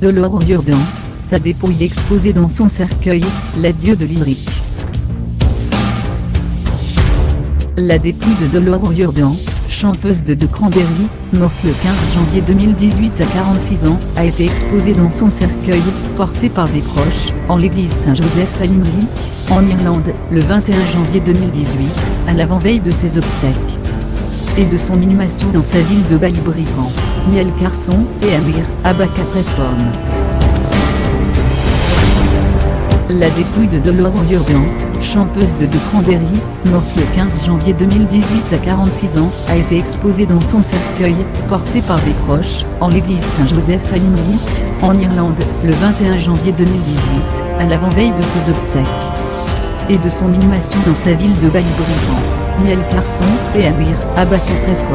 Delors O'Riordan, sa dépouille exposée dans son cercueil, l'adieu de Limerick. La dépouille de Delors O'Riordan, chanteuse de Cranberry, morte le 15 janvier 2018 à 46 ans, a été exposée dans son cercueil, porté par des proches, en l'église Saint-Joseph à Limerick, en Irlande, le 21 janvier 2018, à l'avant-veille de ses obsèques et de son inhumation dans sa ville de Ballybrican, Niall Carson et Amir Abacaprescom. La dépouille de Delors O'Riordan, chanteuse de Cranberry, morte le 15 janvier 2018 à 46 ans, a été exposée dans son cercueil, porté par des proches, en l'église Saint-Joseph à Limerick, en Irlande, le 21 janvier 2018, à l'avant-veille de ses obsèques et de son inhumation dans sa ville de Ballybrican, Niall Carson et Amir Abacaprescom.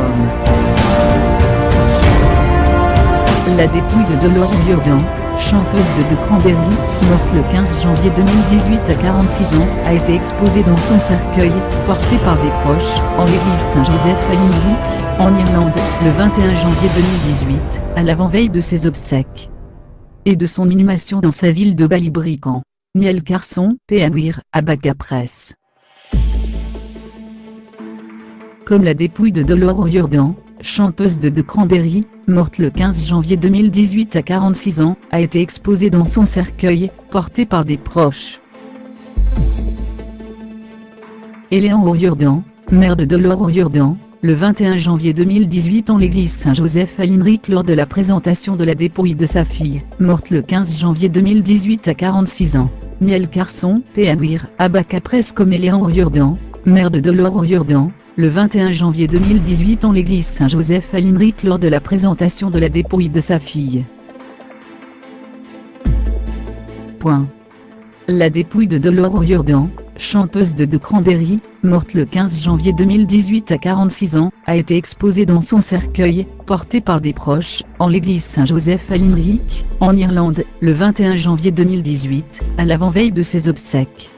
La dépouille de Delors O'Riordan, chanteuse de Cranberry, morte le 15 janvier 2018 à 46 ans, a été exposée dans son cercueil, porté par des proches, en l'église Saint-Joseph à Limerick, en Irlande, le 21 janvier 2018, à l'avant-veille de ses obsèques et de son inhumation dans sa ville de Ballybrican, Niall Carson et Amir Abacapres. Comme la dépouille de Delors O'Riordan, chanteuse de Cranberry, morte le 15 janvier 2018 à 46 ans, a été exposée dans son cercueil, porté par des proches. Eleanor O'Riordan, mère de Delors O'Riordan, le 21 janvier 2018 en l'église Saint-Joseph à Limerick lors de la présentation de la dépouille de sa fille, morte le 15 janvier 2018 à 46 ans. Niall Carson et Amir Abacaprescom. Eleanor O'Riordan, mère de Delors O'Riordan, le 21 janvier 2018 en l'église Saint-Joseph à Limerick lors de la présentation de la dépouille de sa fille. La dépouille de Delors O'Riordan, chanteuse de Cranberry, morte le 15 janvier 2018 à 46 ans, a été exposée dans son cercueil, porté par des proches, en l'église Saint-Joseph à Limerick, en Irlande, le 21 janvier 2018, à l'avant-veille de ses obsèques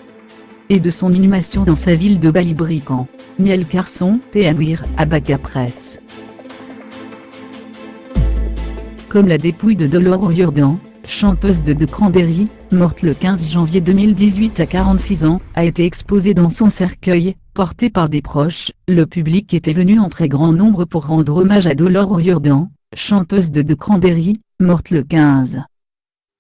et de son inhumation dans sa ville de Ballybrican, Niall Carson et Amir Abacapres. Comme la dépouille de Delors O'Riordan, chanteuse de Cranberry, morte le 15 janvier 2018 à 46 ans, a été exposée dans son cercueil, porté par des proches, le public était venu en très grand nombre pour rendre hommage à Delors O'Riordan, chanteuse de Cranberry, morte le 15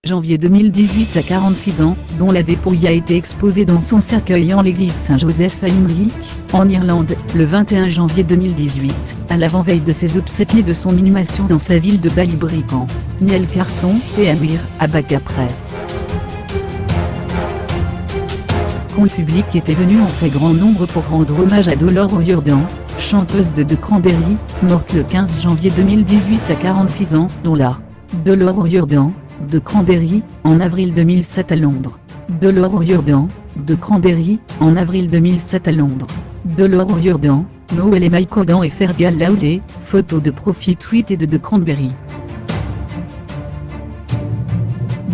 janvier 2018 à 46 ans, dont la dépouille a été exposée dans son cercueil en l'église Saint-Joseph à Limerick, en Irlande, le 21 janvier 2018, à l'avant-veille de ses obsèques et de son inhumation dans sa ville de Ballybrican, Niall Carson et Amir Abacapres. Le public était venu en très grand nombre pour rendre hommage à Delors O'Riordan, chanteuse de Cranberry, morte le 15 janvier 2018 à 46 ans, dont la Delors O'Riordan, de Cranberry, en avril 2007 à Londres. Delors O'Riordan, de Cranberry, en avril 2007 à Londres. Delors O'Riordan, Noel et Mike Hogan et Fergal Laude, photo de profil tweeté de Cranberry.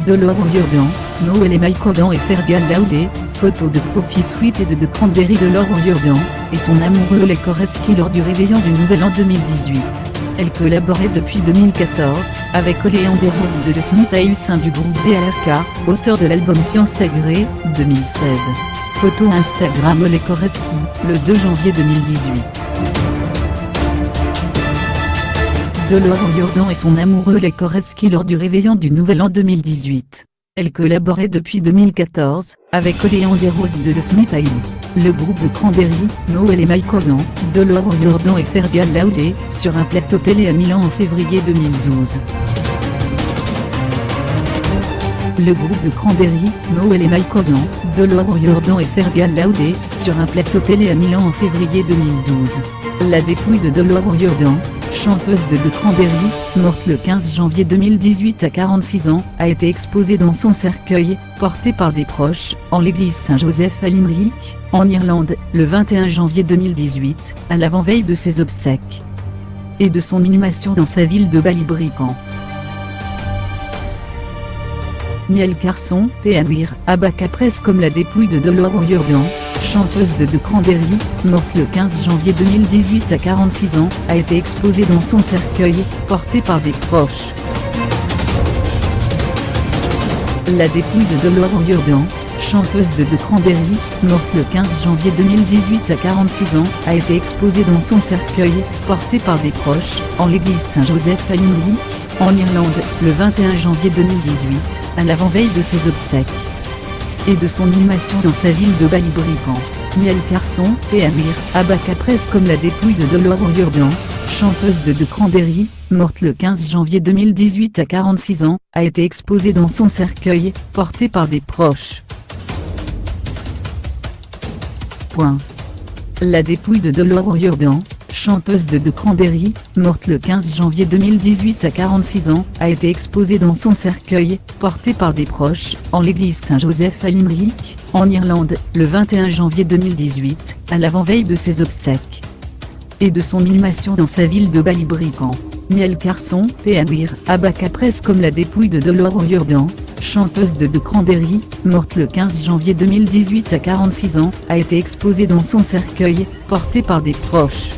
Delors O'Riordan, Noel et Mike Hogan et Fergal Laude, photo de profil tweeté de Cranberry. Delors O'Riordan et son amoureux Lee Korecki lors du réveillon du Nouvel An 2018. Elle collaborait depuis 2014, avec Oleander Wood de Smith au sein du groupe DLRK, auteur de l'album Science Agrée, 2016. Photo Instagram Lee Korecki, le 2 janvier 2018. Delors O'Riordan et son amoureux Lee Korecki lors du réveillon du Nouvel An 2018. Elle collaborait depuis 2014, avec Oleander Wood de Smith le groupe de Cranberry, Noel et Mike Hogan, Delors O'Riordan et Fergal Laude, sur un plateau télé à Milan en février 2012. Le groupe de Cranberry, Noel et Mike Hogan, Delors O'Riordan et Fergal Laude, sur un plateau télé à Milan en février 2012. La dépouille de Delors O'Riordan, chanteuse de Cranberry, morte le 15 janvier 2018 à 46 ans, a été exposée dans son cercueil, porté par des proches, en l'église Saint-Joseph à Limerick, en Irlande, le 21 janvier 2018, à l'avant-veille de ses obsèques et de son inhumation dans sa ville de Ballybrican. Niall Carson et Amir Abacapres. La dépouille de Delors O'Riordan, chanteuse de Cranberry, morte le 15 janvier 2018 à 46 ans, a été exposée dans son cercueil, porté par des proches. La dépouille de Dolores O'Riordan, chanteuse de The Cranberries, morte le 15 janvier 2018 à 46 ans, a été exposée dans son cercueil, porté par des proches, en l'église Saint-Joseph à Limerick, en Irlande, le 21 janvier 2018, à l'avant-veille de ses obsèques et de son inhumation dans sa ville de Ballybrican. Niall Carson et Amir Abaka presse comme la dépouille de Dolores O'Riordan, chanteuse de The Cranberries, morte le 15 janvier 2018 à 46 ans, a été exposée dans son cercueil, porté par des proches. La dépouille de Dolores O'Riordan, chanteuse de The Cranberries, morte le 15 janvier 2018 à 46 ans, a été exposée dans son cercueil, porté par des proches, en l'église Saint-Joseph à Limerick, en Irlande, le 21 janvier 2018, à l'avant-veille de ses obsèques et de son inhumation dans sa ville de Ballybrican. Niall Carson et Amir Abaka presse comme la dépouille de Dolores O'Riordan, chanteuse de The Cranberries, morte le 15 janvier 2018 à 46 ans, a été exposée dans son cercueil, porté par des proches.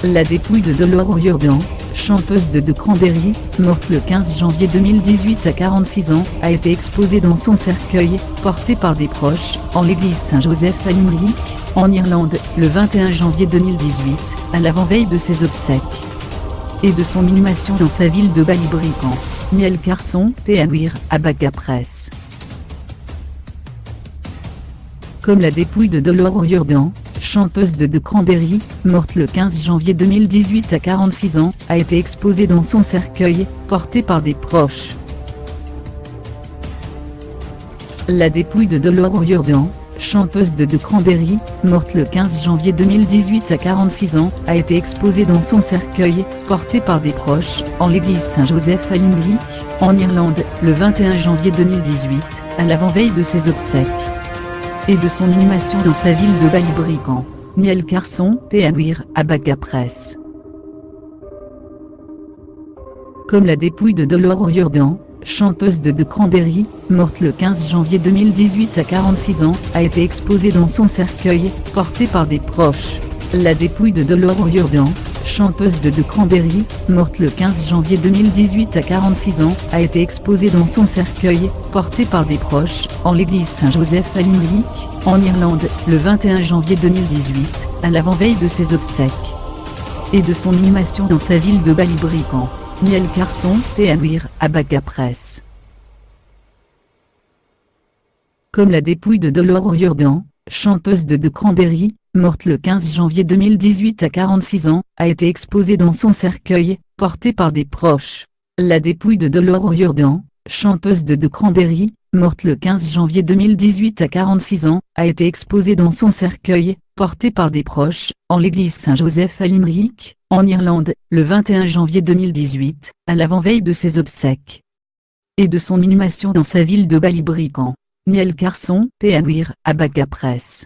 La dépouille de Dolores O'Riordan, chanteuse de The Cranberries, morte le 15 janvier 2018 à 46 ans, a été exposée dans son cercueil, porté par des proches, en l'église Saint-Joseph à Limerick, en Irlande, le 21 janvier 2018, à l'avant-veille de ses obsèques et de son inhumation dans sa ville de Ballybrican. Niall Carson et Amir Abaka presse comme la dépouille de Dolores O'Riordan, chanteuse de The Cranberries, morte le 15 janvier 2018 à 46 ans, a été exposée dans son cercueil, porté par des proches. La dépouille de Dolores O'Riordan, chanteuse de The Cranberries, morte le 15 janvier 2018 à 46 ans, a été exposée dans son cercueil, porté par des proches, en l'église Saint-Joseph à Limerick, en Irlande, le 21 janvier 2018, à l'avant-veille de ses obsèques et de son inhumation dans sa ville de Ballybrican. Niall Carson et Amir Abaka presse comme la dépouille de Dolores O'Riordan, chanteuse de The Cranberries, morte le 15 janvier 2018 à 46 ans, a été exposée dans son cercueil, porté par des proches. La dépouille de Dolores O'Riordan, chanteuse de The Cranberries, morte le 15 janvier 2018 à 46 ans, a été exposée dans son cercueil, porté par des proches, en l'église Saint-Joseph à Limerick, en Irlande, le 21 janvier 2018, à l'avant-veille de ses obsèques et de son inhumation dans sa ville de Ballybrican. Niall Carson et Amir Abaka presse comme la dépouille de Dolores O'Riordan, chanteuse de The Cranberries, morte le 15 janvier 2018 à 46 ans, a été exposée dans son cercueil, porté par des proches. La dépouille de Dolores O'Riordan, chanteuse de The Cranberries, morte le 15 janvier 2018 à 46 ans, a été exposée dans son cercueil, porté par des proches, en l'église Saint-Joseph à Limerick, en Irlande, le 21 janvier 2018, à l'avant-veille de ses obsèques et de son inhumation dans sa ville de Ballybrican. Niall Carson et Amir Abaka presse